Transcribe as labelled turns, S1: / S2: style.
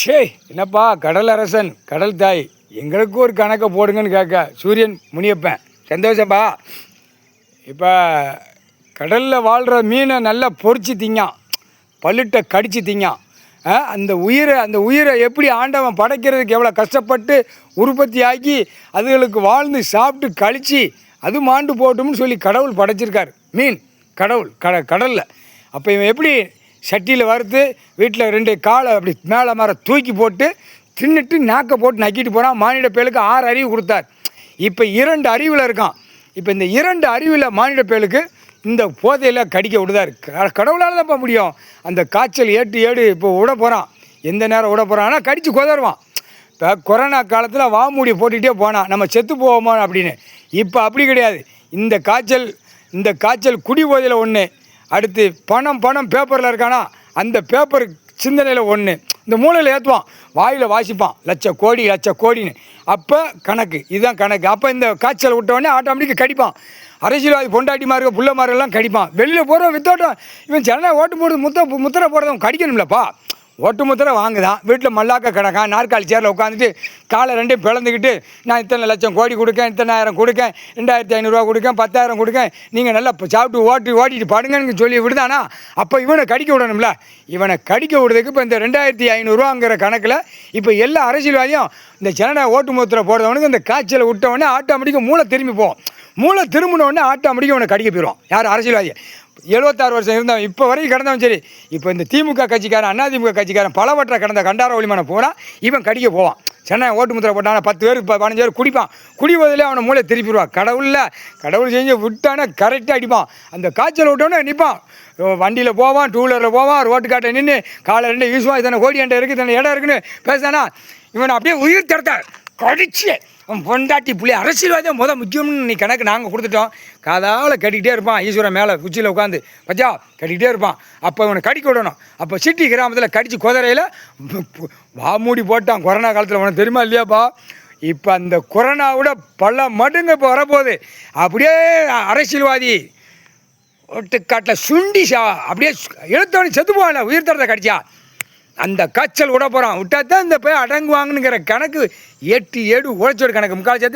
S1: ஷே என்னப்பா கடல் அரசன் கடல் தாய் எங்களுக்கு ஒரு கணக்கை போடுங்கன்னு கேட்க சூரியன் முனியப்பன் சந்தோஷப்பா. இப்போ கடலில் வாழ்கிற மீனை நல்லா பொறிச்சு திங்கான், பல்லுட்டை கடித்து திங்கான். அந்த உயிரை எப்படி ஆண்டவன் படைக்கிறதுக்கு எவ்வளோ கஷ்டப்பட்டு உற்பத்தி ஆக்கி அதுகளுக்கு வாழ்ந்து சாப்பிட்டு கழித்து அது மாண்டு போட்டோம்னு சொல்லி கடவுள் படைச்சிருக்கார் மீன். கடவுள் கடலில் அப்போ இவன் எப்படி சட்டியில் வறுத்து வீட்டில் 2 காலை அப்படி மேலே மேலே தூக்கி போட்டு தின்னுட்டு நாக்கை போட்டு நக்கிட்டு போனால் மானிட பேலுக்கு 6 அறிவு கொடுத்தார். இப்போ 2 அறிவில் இருக்கான். இப்போ இந்த 2 அறிவில் மானிட பேலுக்கு இந்த போதையில் கடிக்க விடுதார். கடவுளால் தான்ப்பா முடியும். அந்த காய்ச்சல் ஏடு இப்போ விட போகிறான், எந்த நேரம் விட போகிறான், ஆனால் கடித்து குதருவான். இப்போ கொரோனா காலத்தில் வாமூடியை போட்டுக்கிட்டே போனான் நம்ம செத்து போவோமா அப்படின்னு. இப்போ அப்படி கிடையாது. இந்த காய்ச்சல் குடி போதையில் ஒன்று, அடுத்து பணம் பேப்பரில் இருக்கானா அந்த பேப்பர் சிந்தனையில் ஒன்று, இந்த மூளையில் ஏற்றுவான், வாயில் வாசிப்பான் லட்ச கோடின்னு. அப்போ கணக்கு இதுதான் கணக்கு. அப்போ இந்த காய்ச்சல் விட்டவொடனே ஆட்டோமேட்டிக்காக கடிப்பான். அரசியல்வாதி பொண்டாட்டிமாருக்கு புள்ளமாரெல்லாம் கடிப்பான். வெளியில் போகிறவன் வித்தோட்டம் இவன் ஜனநாயக ஓட்டு போடுறது முத்திரை போடுறவன் கடிக்கணும்லப்பா. ஓட்டு முத்திரை வாங்குதான், வீட்டில் மல்லாக்க கிடக்கான், நாற்காலி சேரில் உட்காந்துட்டு காலை 2 பிளந்துக்கிட்டு நான் இத்தனை லட்சம் கோடி கொடுக்கேன், இத்தனை ஆயிரம் கொடுக்கேன், 2500 கொடுக்கேன், 10,000 கொடுக்கேன், நீங்கள் நல்லா சாப்பிட்டு ஓட்டிட்டு படுங்கன்னு சொல்லி விடுதானா. அப்போ இவனை கடிக்க விடணும்ல. இவனை கடிக்க விடுறதுக்கு இப்போ இந்த 2500 கணக்கில் இப்போ எல்லா அரசியல்வாதியும் இந்த ஜனநாயக ஓட்டு முத்திரை போடுறவனுக்கு இந்த காய்ச்சலை விட்டவொடனே ஆட்டோமேட்டிக்காக மூளை திரும்பி போவோம். மூளை திரும்பினோடனே ஆட்டோமேட்டிக்காக இவனை கடிக்க போயிடுவான். யார் அரசியல்வாதி 76 வருஷம் இருந்தவன் இப்போ வரைக்கும் கிடந்தவன் சரி. இப்போ இந்த திமுக கட்சிக்காரன் அதிமுக கட்சிக்காரன் பலவற்றை கடந்த கண்டார ஒளிமான போனால் இவன் கடிக்க போவான். சென்னை ஓட்டு முத்திரை போட்டானா 10 பேர் 15 பேர் குடிப்பான். குடிப்பதிலே அவனை மூளை திருப்பிடுவான். கடவுள் செஞ்சு விட்டானே கரெக்டாக அடிப்பான். அந்த காய்ச்சல் விட்டோன்னே நிற்பான். வண்டியில் போவான், 2 வீலரில் போவான், ரோட்டு காட்டை நின்று காலை 2 வீசுவான். இத்தனை கோடி என்கிட்ட இருக்குது, இத்தனை இடம் இருக்குன்னு பேசானா இவனை அப்படியே உயிர் தடுத்தார் கடிச்சு. பொண்டாட்டி புள்ளி அரசியல்வாதியாக முக்கியம்னு நீ கணக்கு நாங்கள் கொடுத்துட்டோம். காதால் கட்டிக்கிட்டே இருப்பான். ஈஸ்வரன் மேலே உச்சியில் உட்காந்து பச்சா கட்டிக்கிட்டே இருப்பான். அப்போ இவனை கடிக்க விடணும். அப்போ சிட்டி கிராமத்தில் கடித்து குதிரையில் வாமூடி போட்டான் கொரோனா காலத்தில். உனக்கு தெரியுமா இல்லையாப்பா? இப்போ அந்த கொரோனாவோட பல மடங்கு இப்போ வரப்போகுது. அப்படியே அரசியல்வாதி ஒட்டுக்காட்டில் சுண்டி அப்படியே எழுத்தவனி செத்து போவான்ல உயிர் தரத்தை கடிச்சா. அந்த காய்ச்சல் விட போகிறான். விட்டா தான் இந்த போய் அடங்குவாங்கங்கிற கணக்கு 8 ஏடு உழைச்சோடு கணக்கு 3/4